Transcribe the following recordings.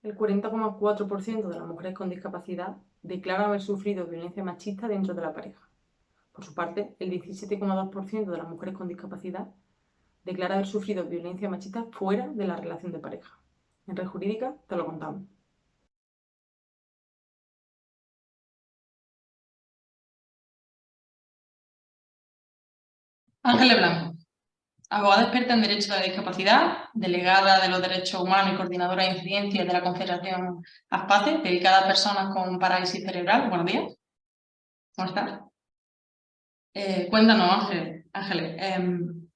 El 40,4% de las mujeres con discapacidad declaran haber sufrido violencia machista dentro de la pareja. Por su parte, el 17,2% de las mujeres con discapacidad declara haber sufrido violencia machista fuera de la relación de pareja. En Red Jurídica te lo contamos. Ángeles Blanco, abogada experta en Derecho de la Discapacidad, delegada de los Derechos Humanos y coordinadora de incidencias de la Confederación ASPACE, dedicada a personas con parálisis cerebral. Buenos días. ¿Cómo estás? Cuéntanos, Ángeles,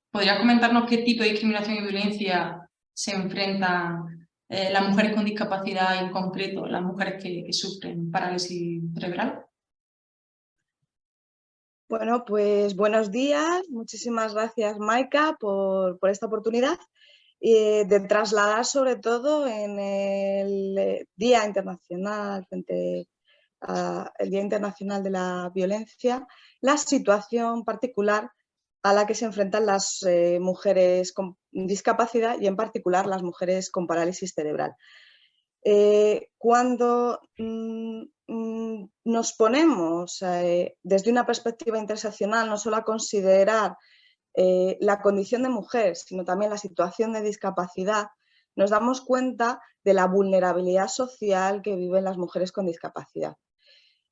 ¿podrías comentarnos qué tipo de discriminación y violencia se enfrentan las mujeres con discapacidad y en concreto las mujeres que sufren parálisis cerebral? Bueno, pues buenos días. Muchísimas gracias, Maika, por esta oportunidad de trasladar, sobre todo en el Día Internacional, frente al Día Internacional de la Violencia, la situación particular a la que se enfrentan las mujeres con discapacidad y en particular las mujeres con parálisis cerebral. Cuando nos ponemos desde una perspectiva interseccional no solo a considerar la condición de mujer, sino también la situación de discapacidad, nos damos cuenta de la vulnerabilidad social que viven las mujeres con discapacidad.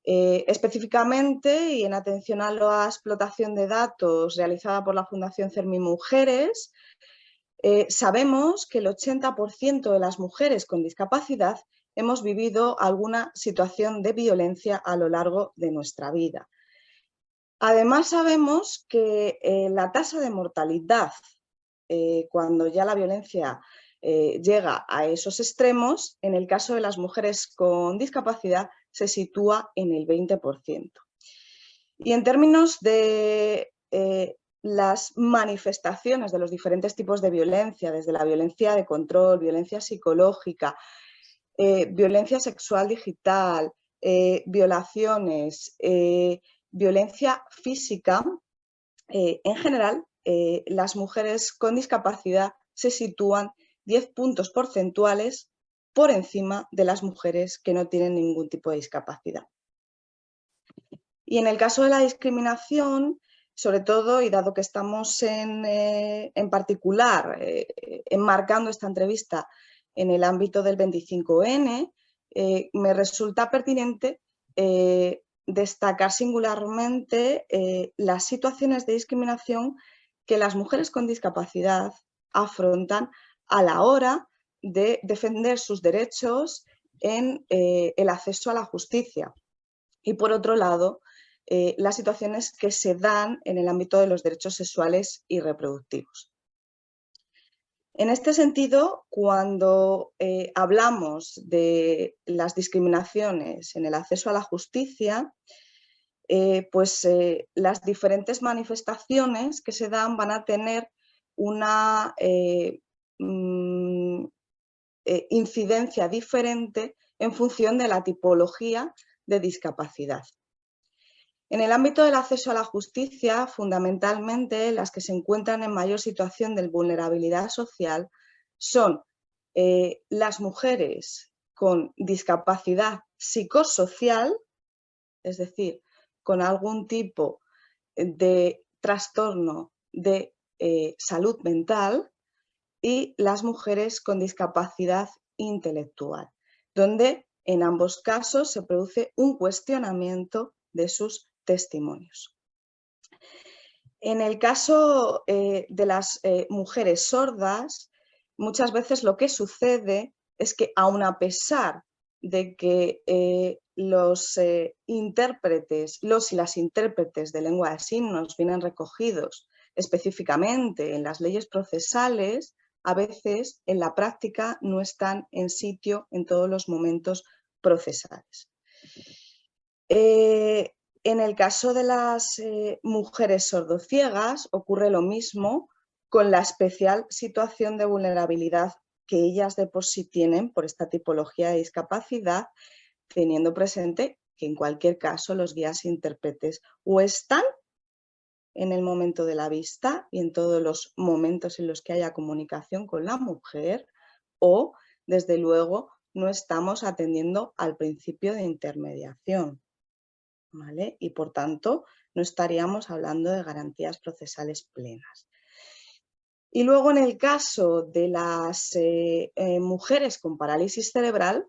Específicamente, y en atención a la explotación de datos realizada por la Fundación CERMI Mujeres, sabemos que el 80% de las mujeres con discapacidad hemos vivido alguna situación de violencia a lo largo de nuestra vida. Además, sabemos que la tasa de mortalidad, cuando ya la violencia llega a esos extremos, en el caso de las mujeres con discapacidad, se sitúa en el 20%. Y en términos de las manifestaciones de los diferentes tipos de violencia, desde la violencia de control, violencia psicológica, violencia sexual digital, violaciones, violencia física, en general, las mujeres con discapacidad se sitúan 10 puntos porcentuales por encima de las mujeres que no tienen ningún tipo de discapacidad. Y en el caso de la discriminación, sobre todo, y dado que estamos en particular enmarcando esta entrevista en el ámbito del 25N, me resulta pertinente destacar singularmente las situaciones de discriminación que las mujeres con discapacidad afrontan a la hora de defender sus derechos en el acceso a la justicia. Y por otro lado, las situaciones que se dan en el ámbito de los derechos sexuales y reproductivos. En este sentido, cuando hablamos de las discriminaciones en el acceso a la justicia, las diferentes manifestaciones que se dan van a tener una incidencia diferente en función de la tipología de discapacidad. En el ámbito del acceso a la justicia, fundamentalmente las que se encuentran en mayor situación de vulnerabilidad social son las mujeres con discapacidad psicosocial, es decir, con algún tipo de trastorno de salud mental, y las mujeres con discapacidad intelectual, donde en ambos casos se produce un cuestionamiento de sus testimonios. En el caso de las mujeres sordas, muchas veces lo que sucede es que, aun a pesar de que los intérpretes, los y las intérpretes de lengua de signos vienen recogidos específicamente en las leyes procesales, a veces en la práctica no están en sitio en todos los momentos procesales. En el caso de las mujeres sordociegas ocurre lo mismo, con la especial situación de vulnerabilidad que ellas de por sí tienen por esta tipología de discapacidad, teniendo presente que en cualquier caso los guías e intérpretes o están en el momento de la vista y en todos los momentos en los que haya comunicación con la mujer, o desde luego no estamos atendiendo al principio de intermediación, ¿vale? Y por tanto no estaríamos hablando de garantías procesales plenas. Y luego en el caso de las mujeres con parálisis cerebral,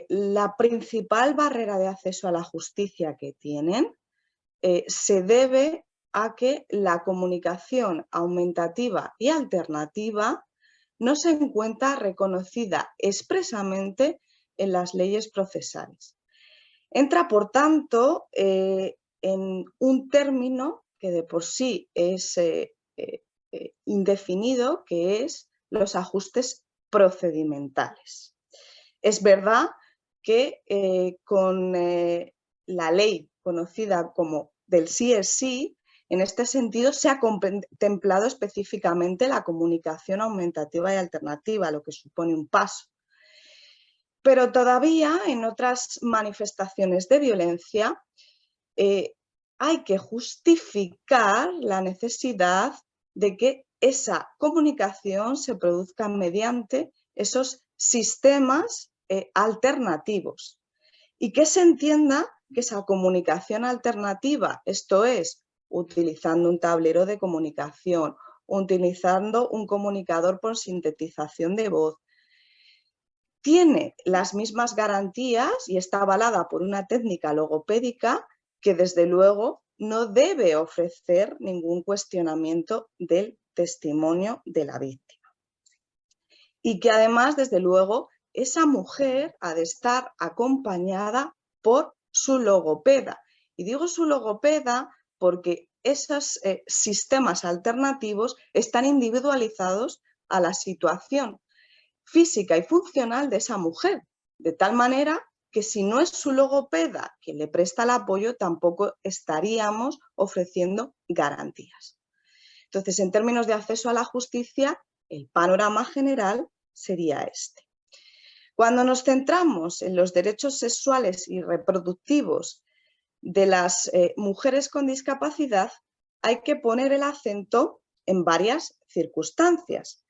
la principal barrera de acceso a la justicia que tienen se debe a que la comunicación aumentativa y alternativa no se encuentra reconocida expresamente en las leyes procesales. Entra, por tanto, en un término que de por sí es indefinido, que es los ajustes procedimentales. Es verdad que con la ley conocida como del sí es sí, en este sentido se ha contemplado específicamente la comunicación aumentativa y alternativa, lo que supone un paso. Pero todavía en otras manifestaciones de violencia hay que justificar la necesidad de que esa comunicación se produzca mediante esos sistemas alternativos y que se entienda que esa comunicación alternativa, esto es, utilizando un tablero de comunicación, utilizando un comunicador por sintetización de voz, tiene las mismas garantías y está avalada por una técnica logopédica que desde luego no debe ofrecer ningún cuestionamiento del testimonio de la víctima. Y que además, desde luego, esa mujer ha de estar acompañada por su logopeda. Y digo su logopeda porque esos sistemas alternativos están individualizados a la situación física y funcional de esa mujer, de tal manera que si no es su logopeda quien le presta el apoyo, tampoco estaríamos ofreciendo garantías. Entonces, en términos de acceso a la justicia, el panorama general sería este. Cuando nos centramos en los derechos sexuales y reproductivos de las mujeres con discapacidad, hay que poner el acento en varias circunstancias.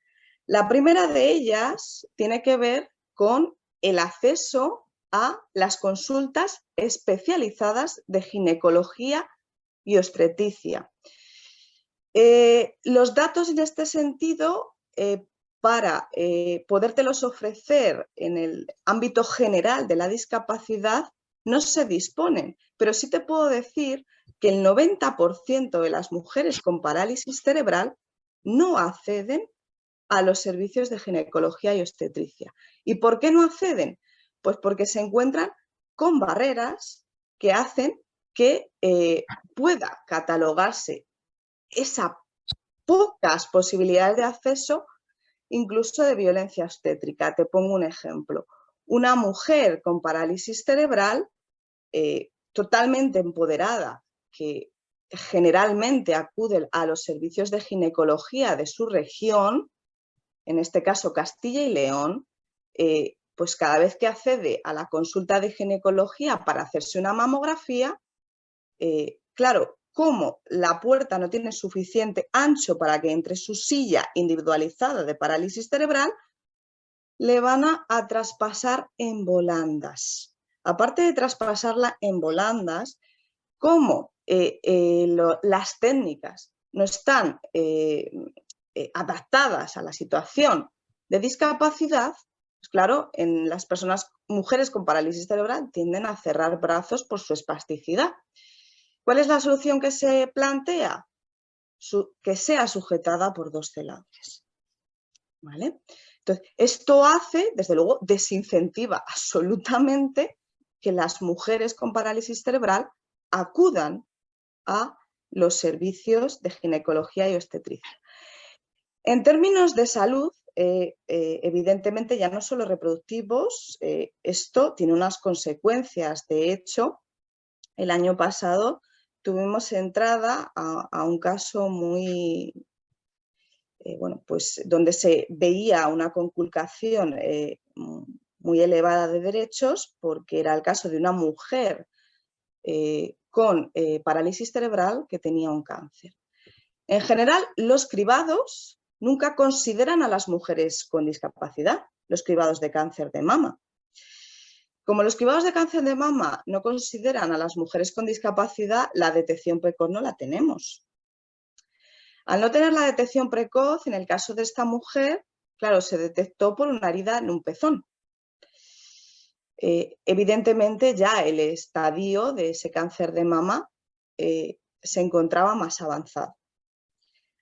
La primera de ellas tiene que ver con el acceso a las consultas especializadas de ginecología y obstetricia. Los datos en este sentido, para podértelos ofrecer en el ámbito general de la discapacidad, no se disponen, pero sí te puedo decir que el 90% de las mujeres con parálisis cerebral no acceden a los servicios de ginecología y obstetricia. ¿Y por qué no acceden? Pues porque se encuentran con barreras que hacen que pueda catalogarse esas pocas posibilidades de acceso, incluso de violencia obstétrica. Te pongo un ejemplo. Una mujer con parálisis cerebral totalmente empoderada, que generalmente acude a los servicios de ginecología de su región, en este caso Castilla y León, pues cada vez que accede a la consulta de ginecología para hacerse una mamografía, claro, como la puerta no tiene suficiente ancho para que entre su silla individualizada de parálisis cerebral, le van a traspasar en volandas. Aparte de traspasarla en volandas, como las técnicas no están adaptadas a la situación de discapacidad, pues claro, en las mujeres con parálisis cerebral tienden a cerrar brazos por su espasticidad. ¿Cuál es la solución que se plantea? Que sea sujetada por dos celadores. ¿Vale? Entonces, esto hace, desde luego, desincentiva absolutamente que las mujeres con parálisis cerebral acudan a los servicios de ginecología y obstetricia. En términos de salud, evidentemente ya no solo reproductivos, esto tiene unas consecuencias. De hecho, el año pasado tuvimos entrada a un caso muy, bueno, pues donde se veía una conculcación muy elevada de derechos, porque era el caso de una mujer con parálisis cerebral que tenía un cáncer. En general, los cribados nunca consideran a las mujeres con discapacidad, los cribados de cáncer de mama. Como los cribados de cáncer de mama no consideran a las mujeres con discapacidad, la detección precoz no la tenemos. Al no tener la detección precoz, en el caso de esta mujer, claro, se detectó por una herida en un pezón. Evidentemente ya el estadio de ese cáncer de mama se encontraba más avanzado.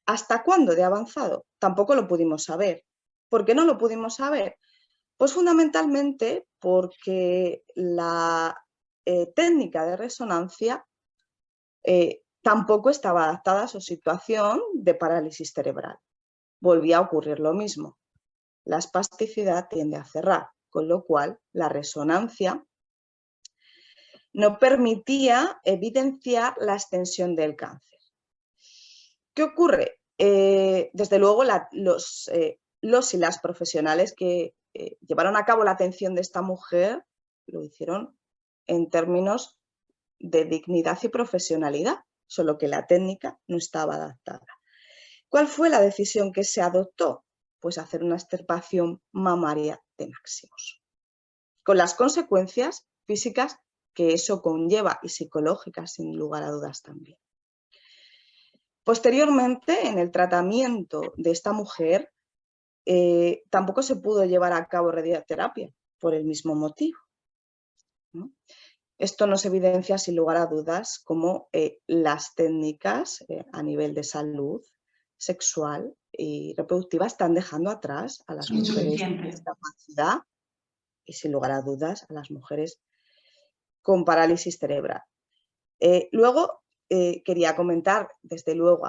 ¿Hasta cuándo de avanzado? Tampoco lo pudimos saber. ¿Por qué no lo pudimos saber? Pues fundamentalmente porque la técnica de resonancia tampoco estaba adaptada a su situación de parálisis cerebral. Volvía a ocurrir lo mismo. La espasticidad tiende a cerrar, con lo cual la resonancia no permitía evidenciar la extensión del cáncer. ¿Qué ocurre? Desde luego los y las profesionales que llevaron a cabo la atención de esta mujer lo hicieron en términos de dignidad y profesionalidad, solo que la técnica no estaba adaptada. ¿Cuál fue la decisión que se adoptó? Pues hacer una extirpación mamaria de máximos, con las consecuencias físicas que eso conlleva y psicológicas, sin lugar a dudas también. Posteriormente, en el tratamiento de esta mujer, tampoco se pudo llevar a cabo radioterapia por el mismo motivo, ¿no? Esto nos evidencia sin lugar a dudas cómo las técnicas a nivel de salud sexual y reproductiva están dejando atrás a las mujeres con discapacidad y sin lugar a dudas a las mujeres con parálisis cerebral. Luego quería comentar, desde luego,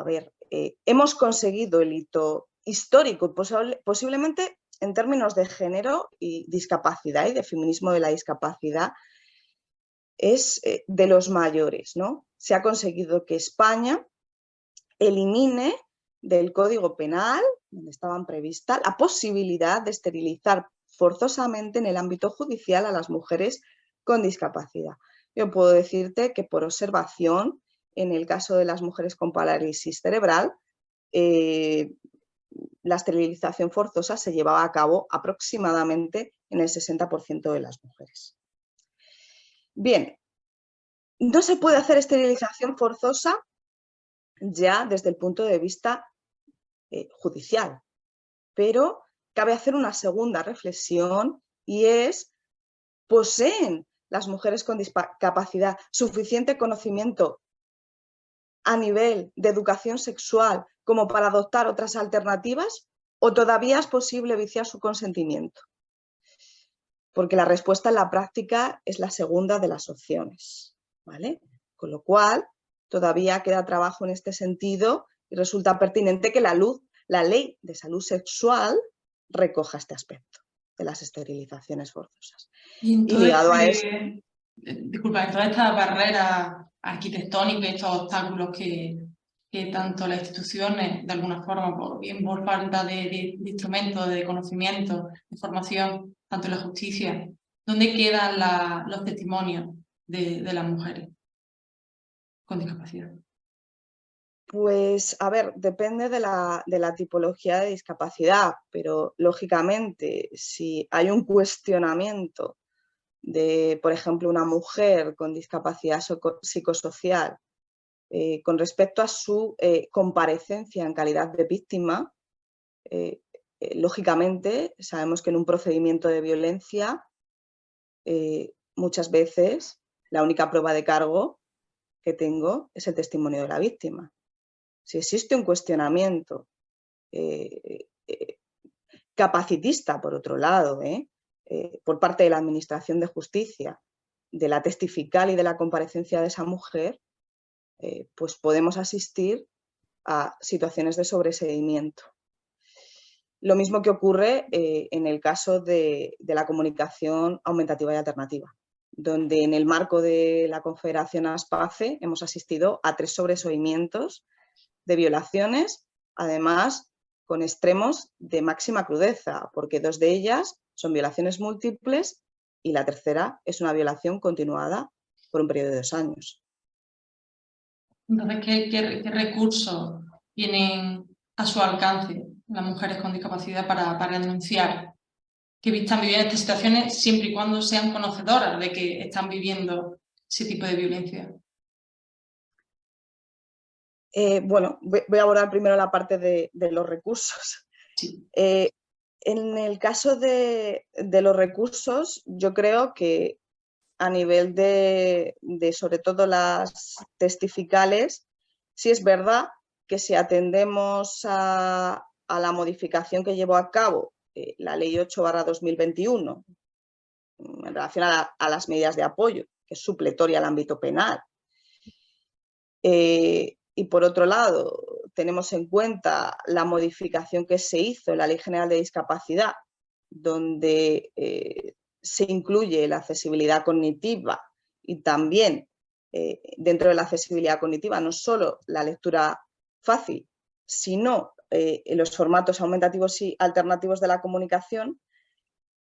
hemos conseguido el hito histórico, posiblemente en términos de género y discapacidad y de feminismo de la discapacidad, es de los mayores, ¿no? Se ha conseguido que España elimine del Código Penal, donde estaban previstas, la posibilidad de esterilizar forzosamente en el ámbito judicial a las mujeres con discapacidad. Yo puedo decirte que por observación, en el caso de las mujeres con parálisis cerebral, la esterilización forzosa se llevaba a cabo aproximadamente en el 60% de las mujeres. Bien, no se puede hacer esterilización forzosa ya desde el punto de vista judicial, pero cabe hacer una segunda reflexión y es: ¿poseen las mujeres con discapacidad suficiente conocimiento a nivel de educación sexual como para adoptar otras alternativas, o todavía es posible viciar su consentimiento? Porque la respuesta en la práctica es la segunda de las opciones, ¿vale? Con lo cual, todavía queda trabajo en este sentido y resulta pertinente que la ley de salud sexual recoja este aspecto de las esterilizaciones forzosas. Y ligado a eso, disculpa, en todas estas barreras arquitectónicas, estos obstáculos que tanto las instituciones, de alguna forma, bien por falta de instrumentos, de conocimiento, de formación, tanto en la justicia, ¿dónde quedan los testimonios de las mujeres con discapacidad? pues, a ver, depende de la tipología de discapacidad, pero lógicamente, si hay un cuestionamiento de, por ejemplo, una mujer con discapacidad psicosocial con respecto a su comparecencia en calidad de víctima, lógicamente sabemos que en un procedimiento de violencia muchas veces la única prueba de cargo que tengo es el testimonio de la víctima. Si existe un cuestionamiento capacitista, por otro lado, por parte de la Administración de Justicia, de la testifical y de la comparecencia de esa mujer, pues podemos asistir a situaciones de sobreseimiento. Lo mismo que ocurre en el caso de la comunicación aumentativa y alternativa, donde en el marco de la Confederación ASPACE hemos asistido a 3 sobreseimientos de violaciones, además con extremos de máxima crudeza, porque 2 de ellas son violaciones múltiples y la tercera es una violación continuada por un periodo de 2 años. Entonces, ¿qué recursos tienen a su alcance las mujeres con discapacidad para denunciar que están viviendo estas situaciones siempre y cuando sean conocedoras de que están viviendo ese tipo de violencia. Bueno, voy a abordar primero la parte de los recursos. Sí. En el caso de los recursos, yo creo que a nivel de sobre todo las testificales, sí es verdad que si atendemos a la modificación que llevó a cabo la Ley 8/2021 en relación a las medidas de apoyo, que es supletoria al ámbito penal, y por otro lado tenemos en cuenta la modificación que se hizo en la Ley General de Discapacidad, donde se incluye la accesibilidad cognitiva y también dentro de la accesibilidad cognitiva no solo la lectura fácil, sino los formatos aumentativos y alternativos de la comunicación,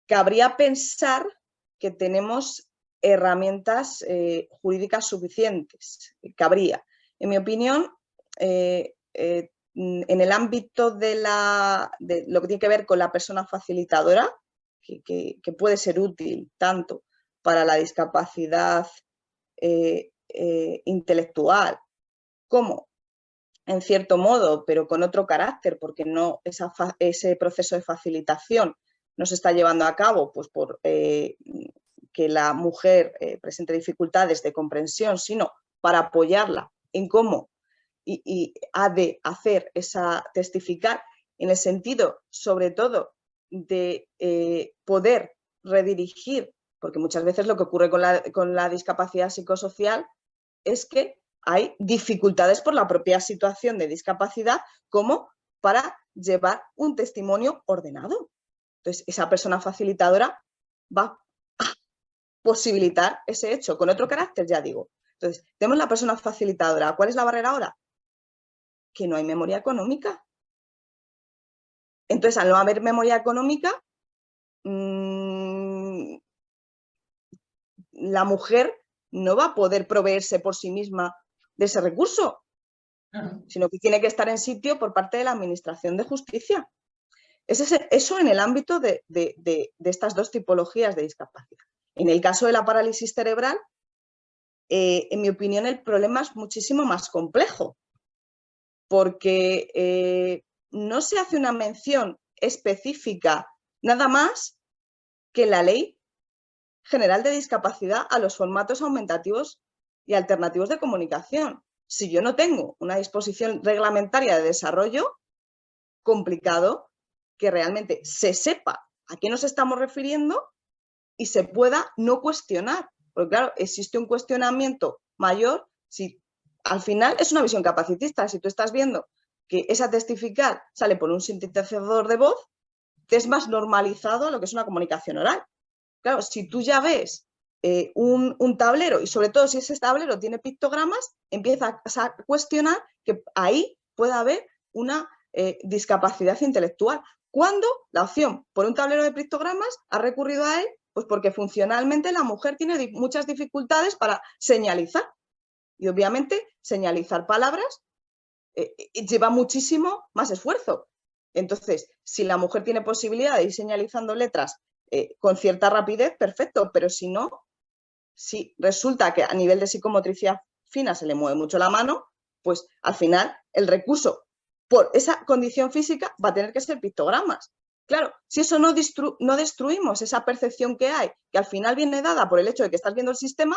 cabría pensar que tenemos herramientas jurídicas suficientes. Cabría. En mi opinión, en el ámbito de lo que tiene que ver con la persona facilitadora, que puede ser útil tanto para la discapacidad intelectual como, en cierto modo, pero con otro carácter, porque no ese proceso de facilitación no se está llevando a cabo pues, por que la mujer presente dificultades de comprensión, sino para apoyarla en cómo y ha de hacer testificar en el sentido, sobre todo, de poder redirigir, porque muchas veces lo que ocurre con la discapacidad psicosocial es que hay dificultades por la propia situación de discapacidad como para llevar un testimonio ordenado. Entonces, esa persona facilitadora va a posibilitar ese hecho, con otro carácter, ya digo. Entonces, tenemos la persona facilitadora. ¿Cuál es la barrera ahora? Que no hay memoria económica. Entonces, al no haber memoria económica, la mujer no va a poder proveerse por sí misma de ese recurso, sino que tiene que estar en sitio por parte de la Administración de Justicia. Eso en el ámbito de estas dos tipologías de discapacidad. En el caso de la parálisis cerebral, en mi opinión, el problema es muchísimo más complejo, porque no se hace una mención específica nada más que la Ley General de Discapacidad a los formatos aumentativos y alternativos de comunicación. Si yo no tengo una disposición reglamentaria de desarrollo, complicado que realmente se sepa a qué nos estamos refiriendo y se pueda no cuestionar. Porque claro, existe un cuestionamiento mayor si al final es una visión capacitista. Si tú estás viendo que esa testificar sale por un sintetizador de voz, te es más normalizado lo que es una comunicación oral. Claro, si tú ya ves un tablero y sobre todo si ese tablero tiene pictogramas, empiezas a cuestionar que ahí puede haber una discapacidad intelectual. ¿Cuándo? La opción por un tablero de pictogramas ha recurrido a él, pues porque funcionalmente la mujer tiene muchas dificultades para señalizar. Y obviamente señalizar palabras lleva muchísimo más esfuerzo. Entonces, si la mujer tiene posibilidad de ir señalizando letras con cierta rapidez, perfecto, pero si no, si resulta que a nivel de psicomotricidad fina se le mueve mucho la mano, pues al final el recurso por esa condición física va a tener que ser pictogramas. Claro, si eso no destruimos esa percepción que hay, que al final viene dada por el hecho de que estás viendo el sistema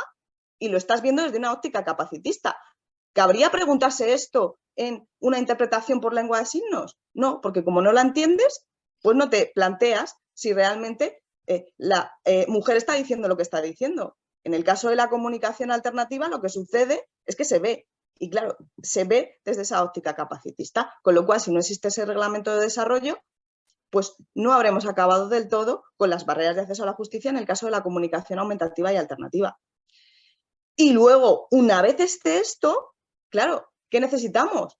y lo estás viendo desde una óptica capacitista. ¿Cabría preguntarse esto en una interpretación por lengua de signos? No, porque como no la entiendes, pues no te planteas si realmente la mujer está diciendo lo que está diciendo. En el caso de la comunicación alternativa, lo que sucede es que se ve. Y claro, se ve desde esa óptica capacitista, con lo cual si no existe ese reglamento de desarrollo, pues no habremos acabado del todo con las barreras de acceso a la justicia en el caso de la comunicación aumentativa y alternativa. Y luego, una vez esté esto, claro, ¿qué necesitamos?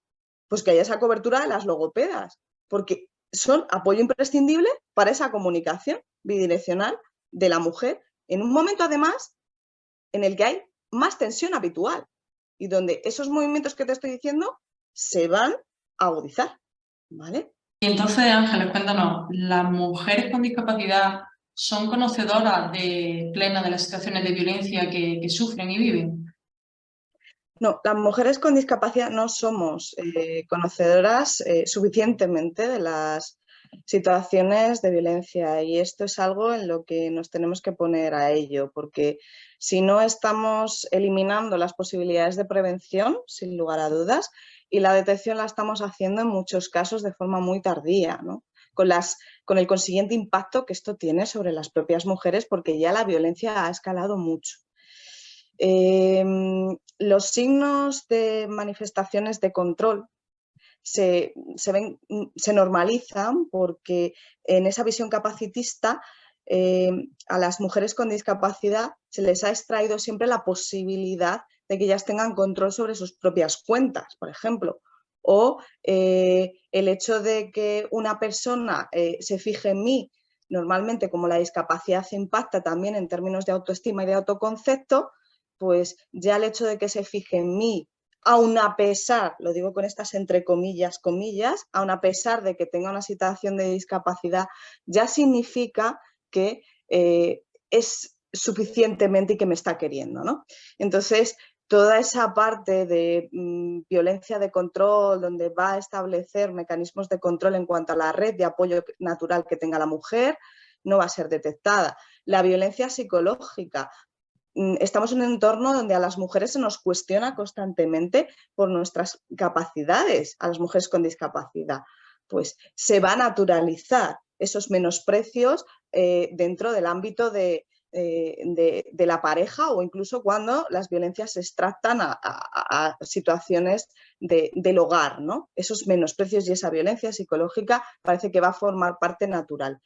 Pues que haya esa cobertura de las logopedas, porque son apoyo imprescindible para esa comunicación bidireccional de la mujer, en un momento además en el que hay más tensión habitual y donde esos movimientos que te estoy diciendo se van a agudizar, ¿vale? Y entonces, Ángeles, cuéntanos, ¿las mujeres con discapacidad son conocedoras plenas de las situaciones de violencia que sufren y viven. No, las mujeres con discapacidad no somos conocedoras suficientemente de las situaciones de violencia, y esto es algo en lo que nos tenemos que poner a ello, porque si no estamos eliminando las posibilidades de prevención, sin lugar a dudas, y la detección la estamos haciendo en muchos casos de forma muy tardía, ¿no? Con el consiguiente impacto que esto tiene sobre las propias mujeres, porque ya la violencia ha escalado mucho. Los signos de manifestaciones de control se normalizan porque en esa visión capacitista a las mujeres con discapacidad se les ha extraído siempre la posibilidad de que ellas tengan control sobre sus propias cuentas, por ejemplo, o el hecho de que una persona se fije en mí. Normalmente, como la discapacidad impacta también en términos de autoestima y de autoconcepto, pues ya el hecho de que se fije en mí, aun a pesar, lo digo con estas entre comillas, aun a pesar de que tenga una situación de discapacidad, ya significa que es suficientemente y que me está queriendo, ¿no? Entonces, toda esa parte de violencia de control, donde va a establecer mecanismos de control en cuanto a la red de apoyo natural que tenga la mujer, no va a ser detectada. La violencia psicológica. Estamos en un entorno donde a las mujeres se nos cuestiona constantemente por nuestras capacidades, a las mujeres con discapacidad. Pues se va a naturalizar esos menosprecios dentro del ámbito de la pareja, o incluso cuando las violencias se extractan a situaciones del hogar, ¿no? Esos menosprecios y esa violencia psicológica parece que va a formar parte natural.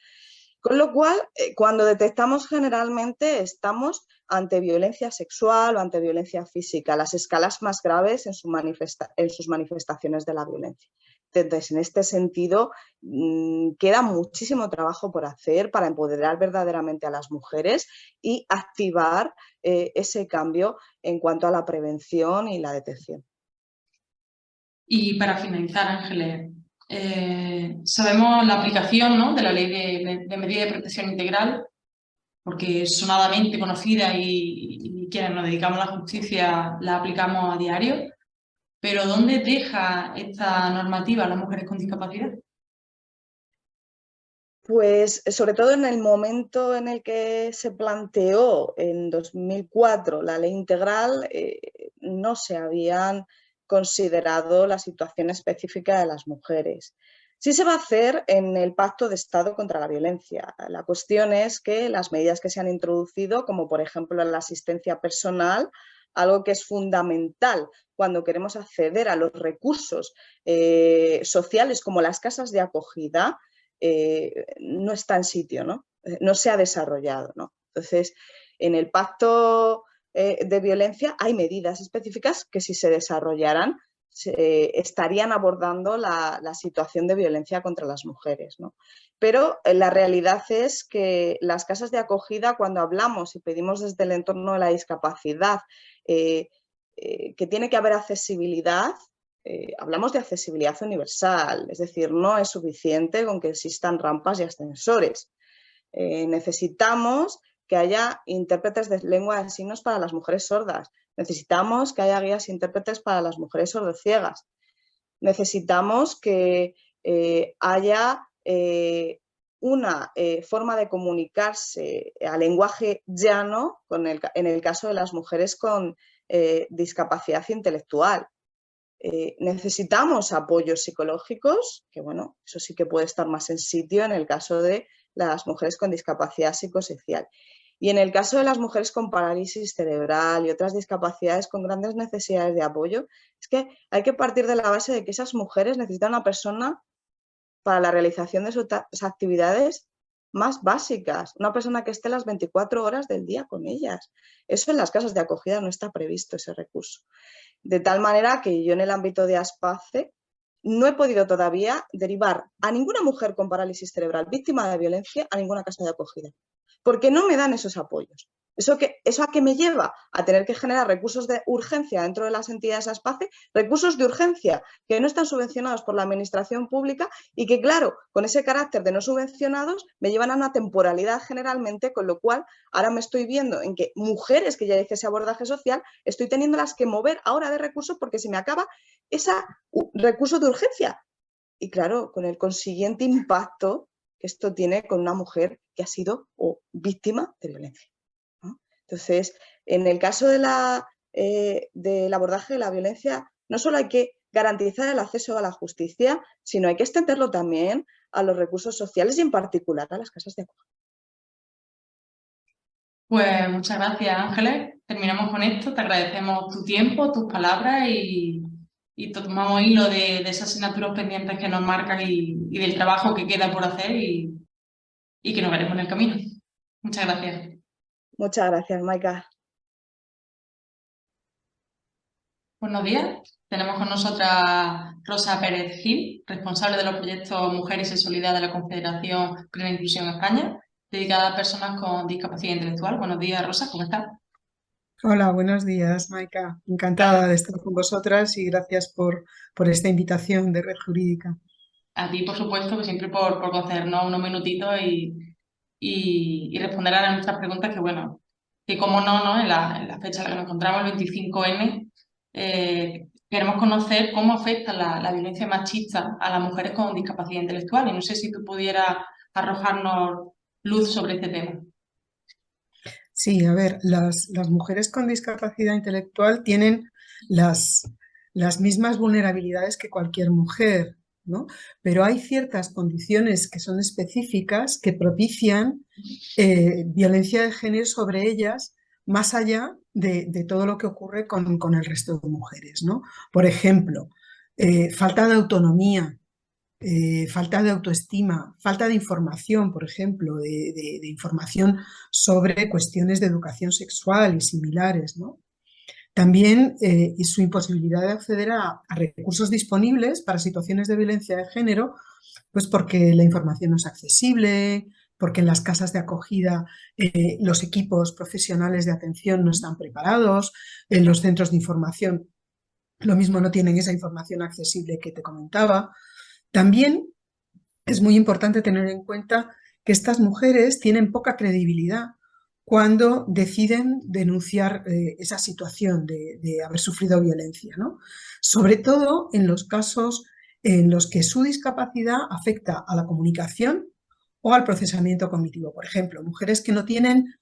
Con lo cual, cuando detectamos, generalmente estamos ante violencia sexual o ante violencia física, las escalas más graves en sus manifestaciones de la violencia. Entonces, en este sentido, queda muchísimo trabajo por hacer para empoderar verdaderamente a las mujeres y activar ese cambio en cuanto a la prevención y la detección. Y para finalizar, Ángeles, sabemos la aplicación, ¿no?, de la Ley de Medida de Protección Integral, porque es sonadamente conocida y quienes nos dedicamos a la justicia la aplicamos a diario, pero ¿dónde deja esta normativa a las mujeres con discapacidad? Pues sobre todo en el momento en el que se planteó en 2004 la ley integral, no se habían considerado la situación específica de las mujeres. Sí se va a hacer en el Pacto de Estado contra la Violencia. La cuestión es que las medidas que se han introducido, como por ejemplo la asistencia personal, algo que es fundamental cuando queremos acceder a los recursos sociales como las casas de acogida, no está en sitio, ¿no? No se ha desarrollado, ¿no? Entonces, en el pacto de violencia hay medidas específicas que, si se desarrollaran, estarían abordando la situación de violencia contra las mujeres, ¿no? Pero la realidad es que las casas de acogida, cuando hablamos y pedimos desde el entorno de la discapacidad que tiene que haber accesibilidad, hablamos de accesibilidad universal, es decir, no es suficiente con que existan rampas y ascensores. Necesitamos que haya intérpretes de lengua de signos para las mujeres sordas, necesitamos que haya guías e intérpretes para las mujeres sordociegas, necesitamos que haya una forma de comunicarse a lenguaje llano en el caso de las mujeres con discapacidad intelectual. Necesitamos apoyos psicológicos, que bueno, eso sí que puede estar más en sitio en el caso de las mujeres con discapacidad psicosocial. Y en el caso de las mujeres con parálisis cerebral y otras discapacidades con grandes necesidades de apoyo, es que hay que partir de la base de que esas mujeres necesitan una persona para la realización de sus actividades más básicas, una persona que esté las 24 horas del día con ellas. Eso en las casas de acogida no está previsto, ese recurso. De tal manera que yo, en el ámbito de ASPACE, no he podido todavía derivar a ninguna mujer con parálisis cerebral víctima de violencia a ninguna casa de acogida, porque no me dan esos apoyos. ¿Eso a qué me lleva? A tener que generar recursos de urgencia dentro de las entidades ASPACE, recursos de urgencia que no están subvencionados por la administración pública y que, claro, con ese carácter de no subvencionados me llevan a una temporalidad generalmente, con lo cual ahora me estoy viendo en que mujeres que ya hice ese abordaje social, estoy teniéndolas que mover ahora de recursos porque se me acaba ese recurso de urgencia. Y claro, con el consiguiente impacto que esto tiene con una mujer que ha sido víctima de violencia. Entonces, en el caso del abordaje de la violencia, no solo hay que garantizar el acceso a la justicia, sino hay que extenderlo también a los recursos sociales y en particular a las casas de acogida. Pues muchas gracias, Ángeles. Terminamos con esto. Te agradecemos tu tiempo, tus palabras y tomamos hilo de esas asignaturas pendientes que nos marcan y del trabajo que queda por hacer y que nos veremos en el camino. Muchas gracias. Muchas gracias, Maika. Buenos días. Tenemos con nosotras Rosa Pérez Gil, responsable de los proyectos Mujer y Sexualidad de la Confederación Plena Inclusión España, dedicada a personas con discapacidad intelectual. Buenos días, Rosa, ¿cómo estás? Hola, buenos días, Maika. Encantada de estar con vosotras y gracias por esta invitación de Red Jurídica. A ti, por supuesto, que siempre por concedernos unos minutitos y responder a nuestras preguntas, que bueno, que como no, en la fecha en la que nos encontramos, el 25N, queremos conocer cómo afecta la violencia machista a las mujeres con discapacidad intelectual. Y no sé si tú pudieras arrojarnos luz sobre este tema. Sí, a ver, las mujeres con discapacidad intelectual tienen las mismas vulnerabilidades que cualquier mujer, ¿no? Pero hay ciertas condiciones que son específicas que propician violencia de género sobre ellas más allá de todo lo que ocurre con el resto de mujeres, ¿no? Por ejemplo, falta de autonomía, falta de autoestima, falta de información, por ejemplo, de información sobre cuestiones de educación sexual y similares, ¿no? También su imposibilidad de acceder a recursos disponibles para situaciones de violencia de género, pues porque la información no es accesible, porque en las casas de acogida los equipos profesionales de atención no están preparados, en los centros de información lo mismo no tienen esa información accesible que te comentaba. También es muy importante tener en cuenta que estas mujeres tienen poca credibilidad cuando deciden denunciar esa situación de haber sufrido violencia, ¿no? Sobre todo en los casos en los que su discapacidad afecta a la comunicación o al procesamiento cognitivo. Por ejemplo, mujeres que no tienen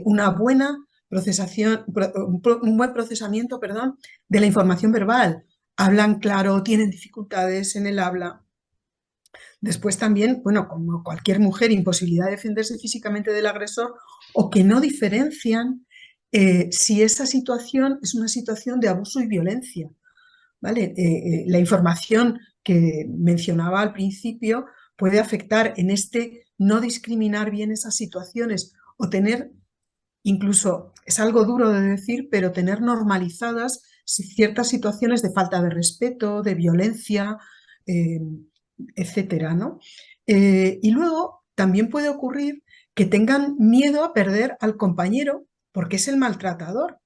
una buena procesación, un buen procesamiento, perdón, de la información verbal. Hablan claro, tienen dificultades en el habla. Después también, bueno, como cualquier mujer, imposibilidad de defenderse físicamente del agresor o que no diferencian si esa situación es una situación de abuso y violencia, ¿vale? La información que mencionaba al principio puede afectar en este no discriminar bien esas situaciones o tener, incluso, es algo duro de decir, pero tener normalizadas ciertas situaciones de falta de respeto, de violencia, etcétera, ¿no? Y luego también puede ocurrir que tengan miedo a perder al compañero porque es el maltratador,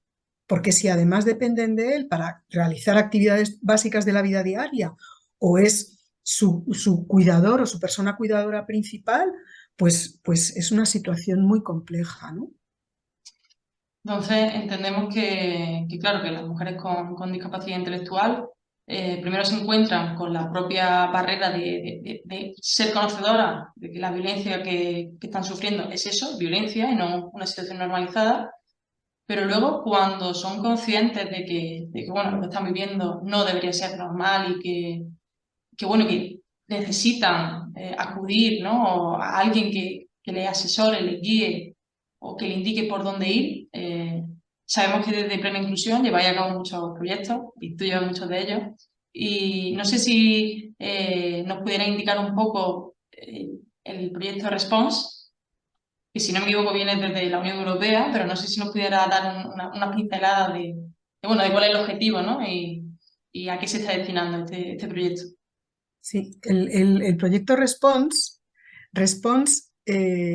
porque si además dependen de él para realizar actividades básicas de la vida diaria o es su cuidador o su persona cuidadora principal, pues es una situación muy compleja, ¿no? Entonces, entendemos claro, que las mujeres con discapacidad intelectual primero se encuentran con la propia barrera de ser conocedoras de que la violencia que están sufriendo es eso, violencia y no una situación normalizada, pero luego cuando son conscientes de que bueno, lo que están viviendo no debería ser normal y bueno, que necesitan acudir, ¿no? a alguien que les asesore, les guíe o que le indique por dónde ir. Sabemos que desde Plena Inclusión lleváis a cabo muchos proyectos y tú llevas muchos de ellos. Y no sé si nos pudiera indicar un poco el proyecto Response, que si no me equivoco viene desde la Unión Europea, pero no sé si nos pudiera dar una pincelada bueno, de cuál es el objetivo, ¿no? Y a qué se está destinando este proyecto. Sí, el proyecto Response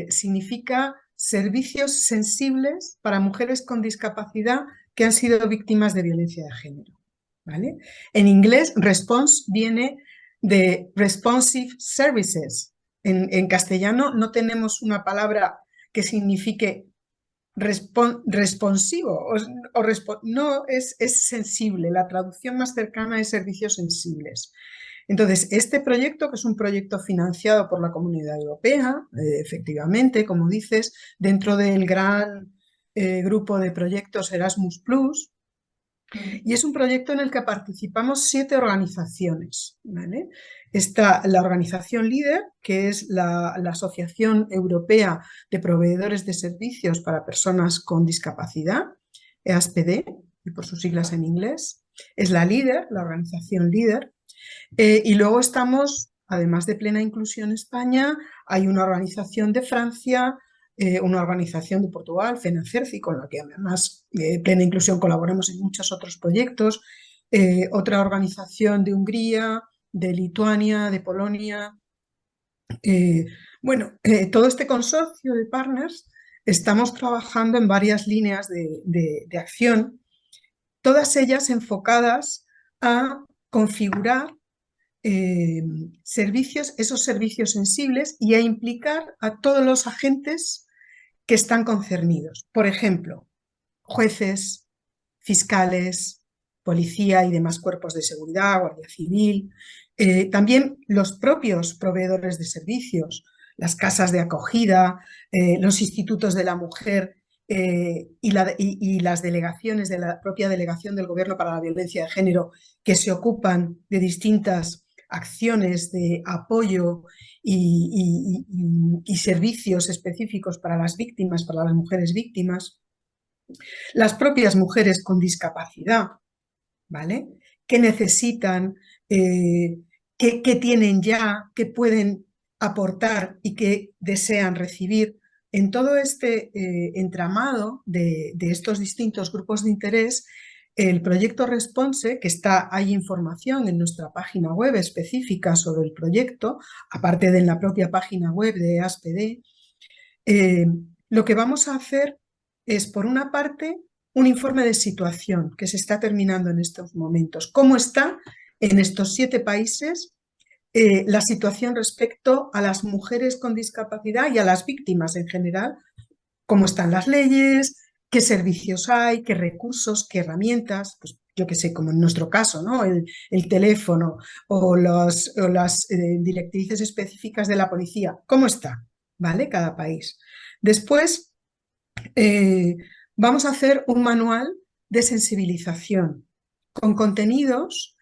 significa servicios sensibles para mujeres con discapacidad que han sido víctimas de violencia de género, ¿vale? En inglés, response viene de responsive services. En castellano no tenemos una palabra que signifique responsivo, no es sensible. La traducción más cercana es servicios sensibles. Entonces, este proyecto, que es un proyecto financiado por la Comunidad Europea, efectivamente, como dices, dentro del gran grupo de proyectos Erasmus+, y es un proyecto en el que participamos 7 organizaciones, ¿vale? Está la organización líder, que es la Asociación Europea de Proveedores de Servicios para Personas con Discapacidad, EASPD, y por sus siglas en inglés. Es la líder, la organización líder. Y luego estamos, además de Plena Inclusión España, hay una organización de Francia, una organización de Portugal, FENACERCI, con la que además Plena Inclusión colaboramos en muchos otros proyectos, otra organización de Hungría, de Lituania, de Polonia. Todo este consorcio de partners estamos trabajando en varias líneas de acción, todas ellas enfocadas a configurar esos servicios sensibles y a implicar a todos los agentes que están concernidos. Por ejemplo, jueces, fiscales, policía y demás cuerpos de seguridad, Guardia Civil, también los propios proveedores de servicios, las casas de acogida, los institutos de la mujer y las delegaciones de la propia delegación del Gobierno para la Violencia de Género, que se ocupan de distintas acciones de apoyo y servicios específicos para las víctimas, para las mujeres víctimas. Las propias mujeres con discapacidad, ¿vale? Que necesitan, que tienen ya, que pueden aportar y que desean recibir. En todo este entramado de estos distintos grupos de interés, el proyecto Response, que hay información en nuestra página web específica sobre el proyecto, aparte de en la propia página web de EASPD, lo que vamos a hacer es, por una parte, un informe de situación que se está terminando en estos momentos. ¿Cómo está en estos 7 países la situación respecto a las mujeres con discapacidad y a las víctimas en general? ¿Cómo están las leyes? ¿Qué servicios hay? ¿Qué recursos? ¿Qué herramientas? Pues yo qué sé, como en nuestro caso, ¿no? El teléfono o las directrices específicas de la policía. ¿Cómo está? ¿Vale? Cada país. Después vamos a hacer un manual de sensibilización con contenidos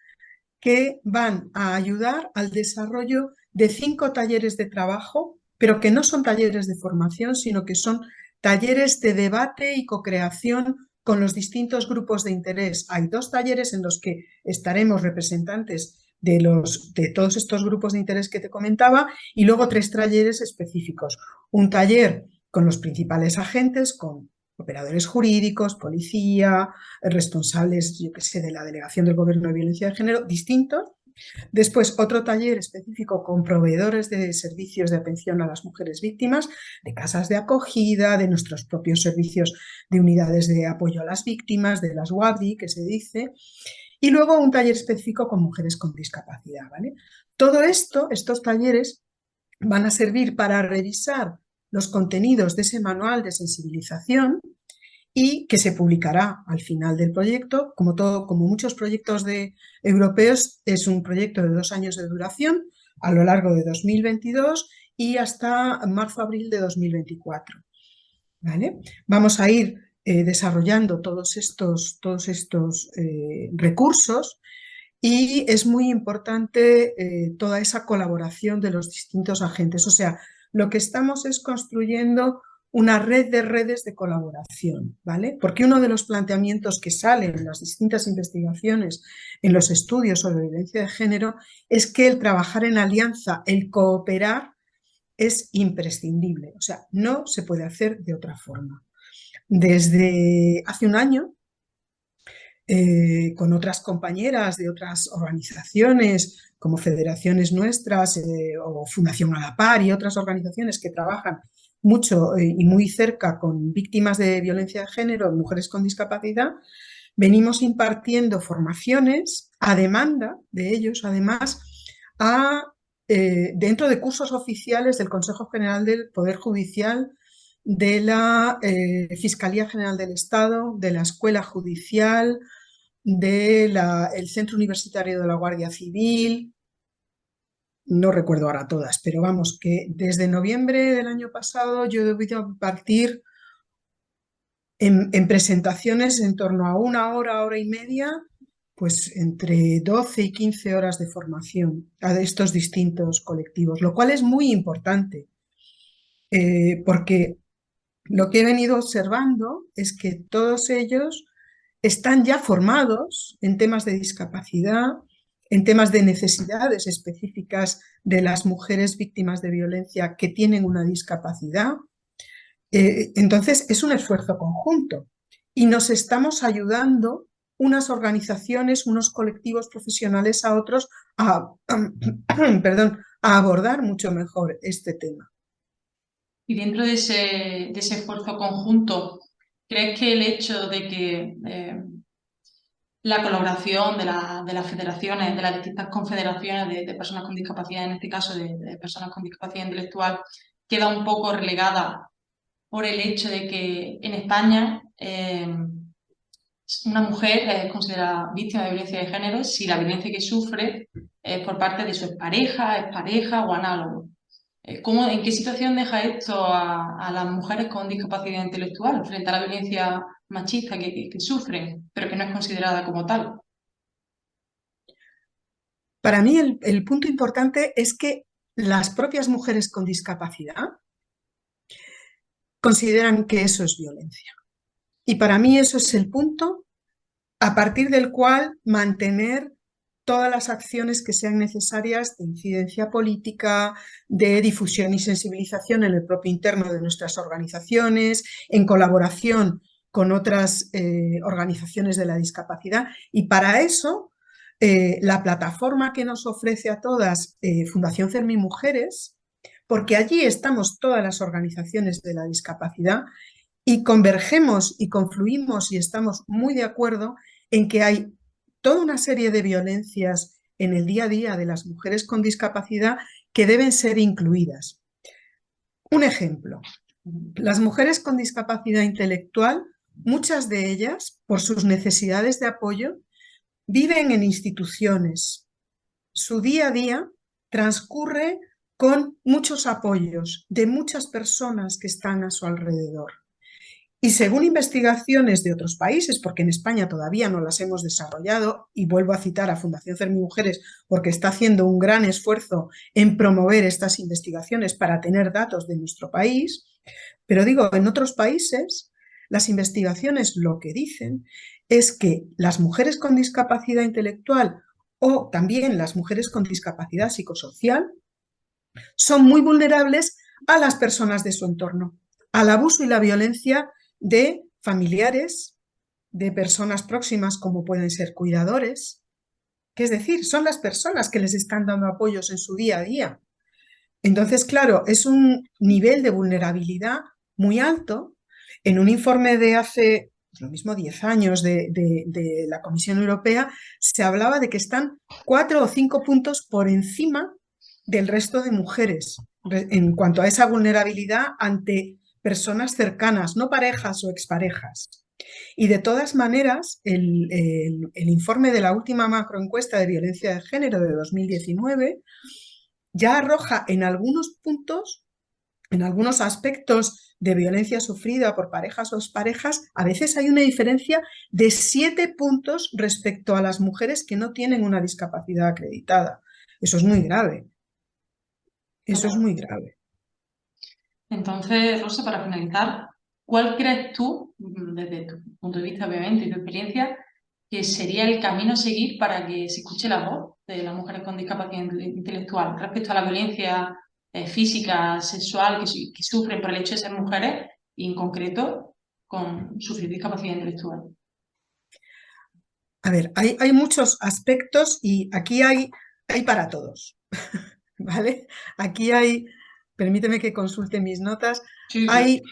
que van a ayudar al desarrollo de 5 talleres de trabajo, pero que no son talleres de formación, sino que son talleres de debate y co-creación con los distintos grupos de interés. Hay 2 talleres en los que estaremos representantes de todos estos grupos de interés que te comentaba, y luego 3 talleres específicos. Un taller con los principales agentes, con operadores jurídicos, policía, responsables, yo qué sé, de la Delegación del Gobierno de Violencia de Género, distintos. Después, otro taller específico con proveedores de servicios de atención a las mujeres víctimas, de casas de acogida, de nuestros propios servicios de unidades de apoyo a las víctimas, de las WADI, que se dice, y luego un taller específico con mujeres con discapacidad, ¿vale? Todo esto, estos talleres, van a servir para revisar los contenidos de ese manual de sensibilización y que se publicará al final del proyecto. Como muchos proyectos europeos, es un proyecto de 2 años de duración a lo largo de 2022 y hasta marzo-abril de 2024. ¿Vale? Vamos a ir desarrollando todos estos recursos, y es muy importante toda esa colaboración de los distintos agentes. O sea, lo que estamos es construyendo una red de redes de colaboración, ¿vale? Porque uno de los planteamientos que salen en las distintas investigaciones, en los estudios sobre violencia de género, es que el trabajar en alianza, el cooperar, es imprescindible. O sea, no se puede hacer de otra forma. Desde hace un año, con otras compañeras de otras organizaciones, como federaciones nuestras o Fundación a la Par y otras organizaciones que trabajan mucho y muy cerca con víctimas de violencia de género, mujeres con discapacidad, venimos impartiendo formaciones a demanda de ellos, además, dentro de cursos oficiales del Consejo General del Poder Judicial, de la Fiscalía General del Estado, de la Escuela Judicial, del Centro Universitario de la Guardia Civil. No recuerdo ahora todas, pero vamos, que desde noviembre del año pasado yo he debido impartir en presentaciones en torno a 1 hora, hora y media, pues entre 12 y 15 horas de formación a estos distintos colectivos, lo cual es muy importante, porque lo que he venido observando es que todos ellos están ya formados en temas de discapacidad, en temas de necesidades específicas de las mujeres víctimas de violencia que tienen una discapacidad. Entonces, es un esfuerzo conjunto y nos estamos ayudando unas organizaciones, unos colectivos profesionales a otros perdón, a abordar mucho mejor este tema. Y dentro de ese esfuerzo conjunto, ¿crees que el hecho de que la colaboración de las federaciones, de las distintas confederaciones de personas con discapacidad, en este caso de personas con discapacidad intelectual, queda un poco relegada por el hecho de que en España una mujer es considerada víctima de violencia de género si la violencia que sufre es por parte de su expareja o análogo? ¿En qué situación deja esto a las mujeres con discapacidad intelectual frente a la violencia machista que sufren, pero que no es considerada como tal? Para mí el punto importante es que las propias mujeres con discapacidad consideran que eso es violencia. Y para mí eso es el punto a partir del cual mantener todas las acciones que sean necesarias de incidencia política, de difusión y sensibilización en el propio interno de nuestras organizaciones, en colaboración con otras organizaciones de la discapacidad. Y para eso, la plataforma que nos ofrece a todas Fundación Fermi Mujeres, porque allí estamos todas las organizaciones de la discapacidad y convergemos y confluimos y estamos muy de acuerdo en que hay toda una serie de violencias en el día a día de las mujeres con discapacidad que deben ser incluidas. Un ejemplo, las mujeres con discapacidad intelectual, muchas de ellas, por sus necesidades de apoyo, viven en instituciones. Su día a día transcurre con muchos apoyos de muchas personas que están a su alrededor. Y según investigaciones de otros países, porque en España todavía no las hemos desarrollado, y vuelvo a citar a Fundación Fermi Mujeres porque está haciendo un gran esfuerzo en promover estas investigaciones para tener datos de nuestro país, pero digo, en otros países las investigaciones lo que dicen es que las mujeres con discapacidad intelectual o también las mujeres con discapacidad psicosocial son muy vulnerables a las personas de su entorno, al abuso y la violencia de familiares, de personas próximas como pueden ser cuidadores, que es decir, son las personas que les están dando apoyos en su día a día. Entonces, claro, es un nivel de vulnerabilidad muy alto. En un informe de hace, lo mismo, 10 años de la Comisión Europea, se hablaba de que están 4 o 5 puntos por encima del resto de mujeres en cuanto a esa vulnerabilidad ante personas cercanas, no parejas o exparejas. Y de todas maneras, el informe de la última macroencuesta de violencia de género de 2019 ya arroja en algunos puntos, en algunos aspectos de violencia sufrida por parejas o exparejas, a veces hay una diferencia de 7 puntos respecto a las mujeres que no tienen una discapacidad acreditada. Eso es muy grave. Eso es muy grave. Entonces, Rosa, para finalizar, ¿cuál crees tú, desde tu punto de vista, obviamente, y tu experiencia, que sería el camino a seguir para que se escuche la voz de las mujeres con discapacidad intelectual respecto a la violencia física, sexual que sufren por el hecho de ser mujeres y, en concreto, con sufrir discapacidad intelectual? A ver, hay muchos aspectos y aquí hay para todos, ¿vale? Aquí hay permíteme que consulte mis notas, Sí, sí.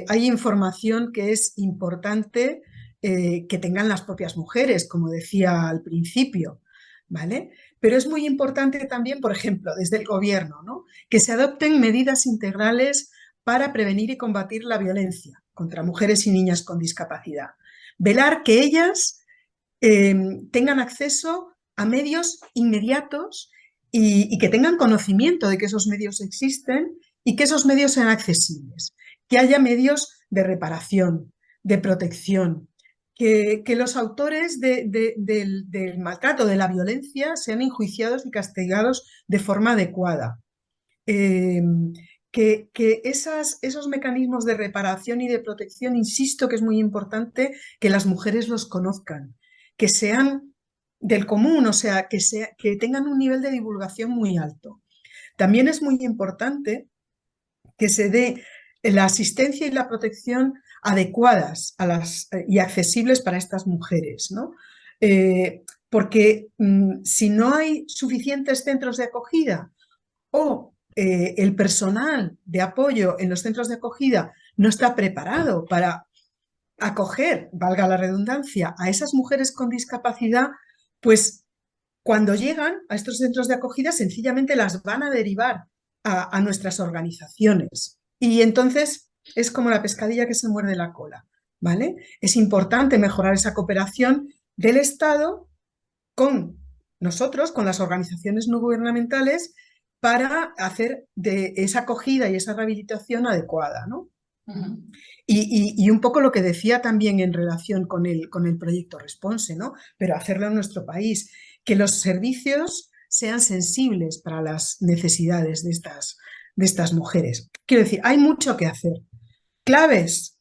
hay información que es importante que tengan las propias mujeres, como decía al principio, ¿vale? Pero es muy importante también, por ejemplo, desde el gobierno, ¿no? Que se adopten medidas integrales para prevenir y combatir la violencia contra mujeres y niñas con discapacidad. Velar que ellas tengan acceso a medios inmediatos y que tengan conocimiento de que esos medios existen y que esos medios sean accesibles, que haya medios de reparación, de protección, que los autores del maltrato, de la violencia, sean enjuiciados y castigados de forma adecuada. Que esos mecanismos de reparación y de protección, insisto que es muy importante que las mujeres los conozcan, que sean del común, o sea, que tengan un nivel de divulgación muy alto. También es muy importante que se dé la asistencia y la protección adecuadas y accesibles para estas mujeres, ¿no? Porque si no hay suficientes centros de acogida o el personal de apoyo en los centros de acogida no está preparado para acoger, valga la redundancia, a esas mujeres con discapacidad, pues cuando llegan a estos centros de acogida sencillamente las van a derivar a nuestras organizaciones. Y entonces es como la pescadilla que se muerde la cola, ¿vale? Es importante mejorar esa cooperación del Estado con nosotros, con las organizaciones no gubernamentales, para hacer de esa acogida y esa rehabilitación adecuada, ¿no? Ujú. Y un poco lo que decía también en relación con el proyecto Response, ¿no? Pero hacerlo en nuestro país, que los servicios sean sensibles para las necesidades de estas mujeres. Quiero decir, hay mucho que hacer. Claves,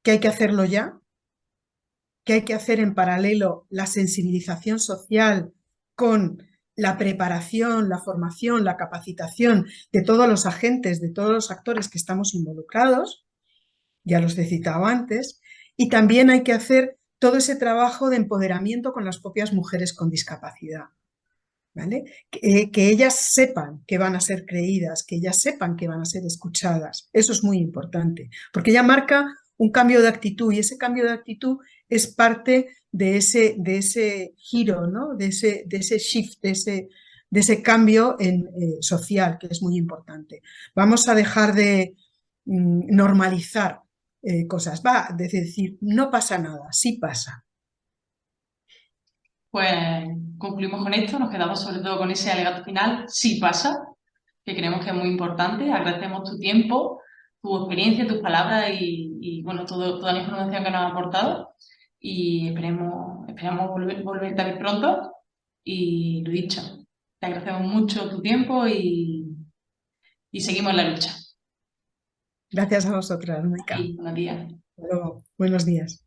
que hay que hacerlo ya, que hay que hacer en paralelo la sensibilización social con la preparación, la formación, la capacitación de todos los agentes, de todos los actores que estamos involucrados, ya los he citado antes, y también hay que hacer todo ese trabajo de empoderamiento con las propias mujeres con discapacidad, ¿vale? Que ellas sepan que van a ser creídas, que ellas sepan que van a ser escuchadas. Eso es muy importante, porque ya marca un cambio de actitud y ese cambio de actitud es parte de ese giro, ¿no? de ese shift, de ese cambio social, que es muy importante. Vamos a dejar de normalizar cosas. Va, de decir, no pasa nada, sí pasa. Pues concluimos con esto, nos quedamos sobre todo con ese alegato final, sí pasa, que creemos que es muy importante. Agradecemos tu tiempo, tu experiencia, tus palabras y bueno, toda la información que nos has aportado. Y esperamos volverte a ver pronto. Y lo dicho, te agradecemos mucho tu tiempo y seguimos en la lucha. Gracias a vosotras, Mónica. Y buenos días. Hasta luego. Buenos días.